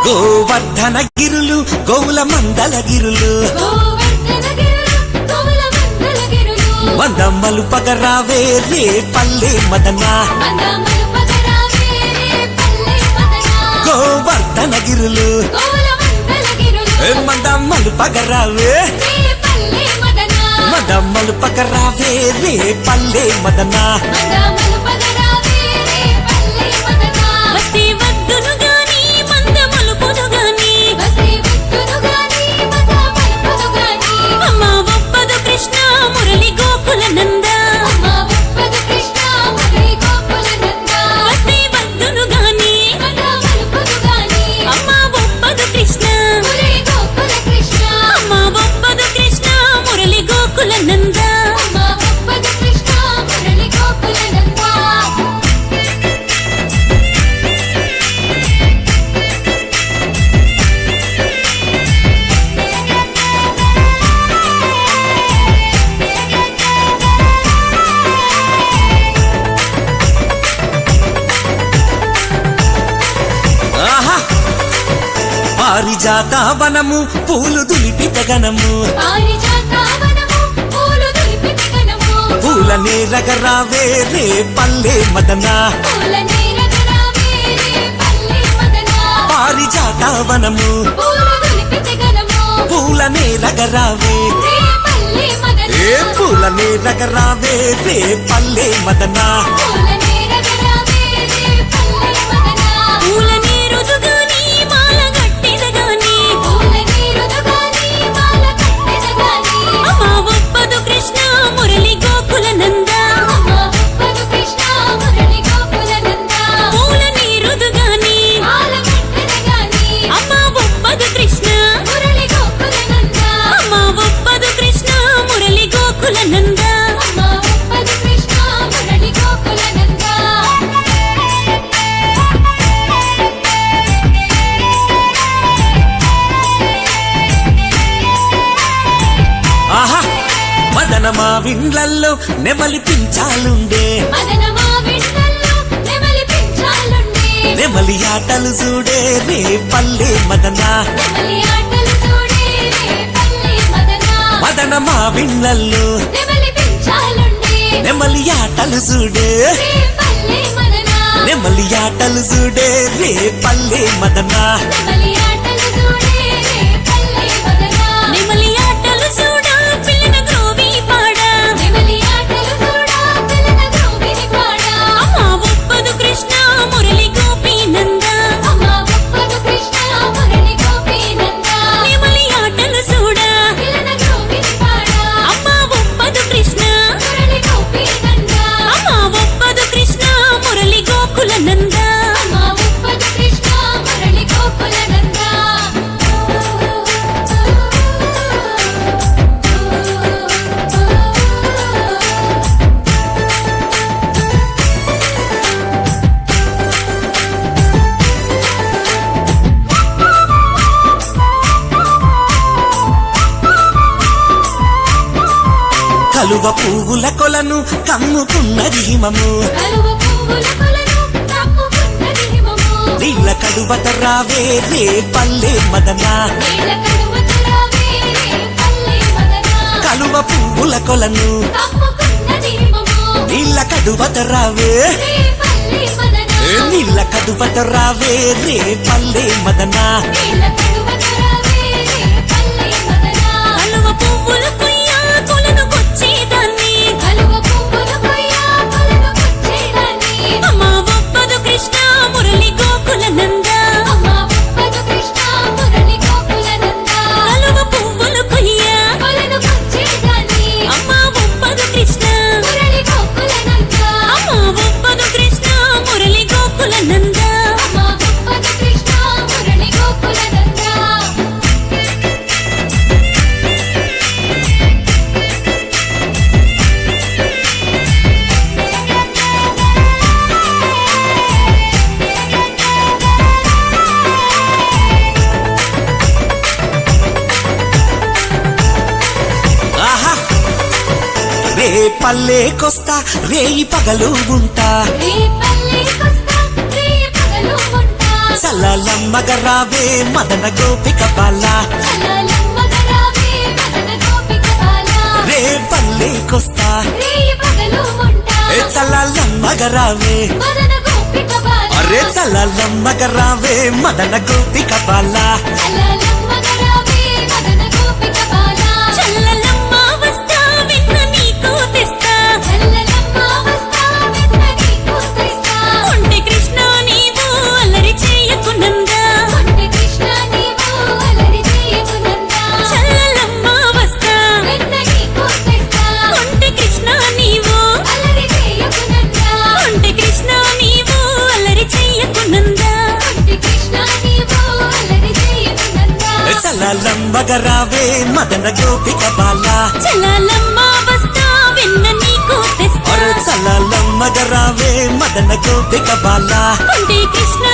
గోవర్ధనగిరులు గోవుల మందలగిరులు వందమ్మలు పగరావే రే పల్లె మదన గోవర్ధనగిరులు మందమ్మలు పగరావే మందమ్మలు పగరావే రే పల్లె మదన పారిజాత వనము పూలు దులిపిత గణము పూల నేరగరావే రే పల్లె మదన పారిజాత వనము పూల నేరగరావే పూల నేరగరావే రే పల్లె మదన మదనమా విండ్లల్లో నెమలి పించాలుండే నెమలి ఆటలు చూడే రే పల్లె మదన మదనమా విండ్లల్లో నెమలి ఆటలు చూడే నెమలి ఆటలు చూడే రే పల్లె మదన కలువ పువ్వుల కొలను కమ్ముకున్నది హిమము నీళ్ళ కడువత రావే రే పల్లె మదన కలువ పువ్వుల కొలను నీళ్ళ కడువత రావే నీళ్ళ కడువత రావే రే పల్లె మదన పల్లెకొస్తా రేయి పగలు ఉంటా చల్లలమ్మగ రావే మదన గోపిక బాల చల్లలమ్మగ రావే మదన గోపిక బాల రే పల్లెకొస్తా రేయి పగలు ఉంటా చల్లలమ్మగ రావే మదన గోపిక బాల అరే చల్లలమ్మగ రావే మదన గోపిక బాల చల్లలమ్మగ రావే మదన గోపిక బాల చల్లలమ్మ వస్తా వెన్న నీకు తెస్తా చల్లలమ్మ వస్తా వెన్న నీకు తెస్తా కొంటె కృష్ణ నీవు అల్లరి చేయకునందా కొంటె కృష్ణ నీవు అల్లరి చేయకునందా చల్లలమ్మ వస్తా వెన్న నీకు తెస్తా కొంటె కృష్ణ నీవు అల్లరి చేయకునందా కొంటె కృష్ణ నీవు అల్లరి చేయకునందా కొంటె కృష్ణ నీవు అల్లరి చేయకునందా చల్లలమ్మగ రావే మదన గోపిక బాల చల్లలమ్మ వస్తా వెన్న నీకు తెస్తా అరే చల్లలమ్మగ రావే మదన గోపిక బాల కొంటె కృష్ణ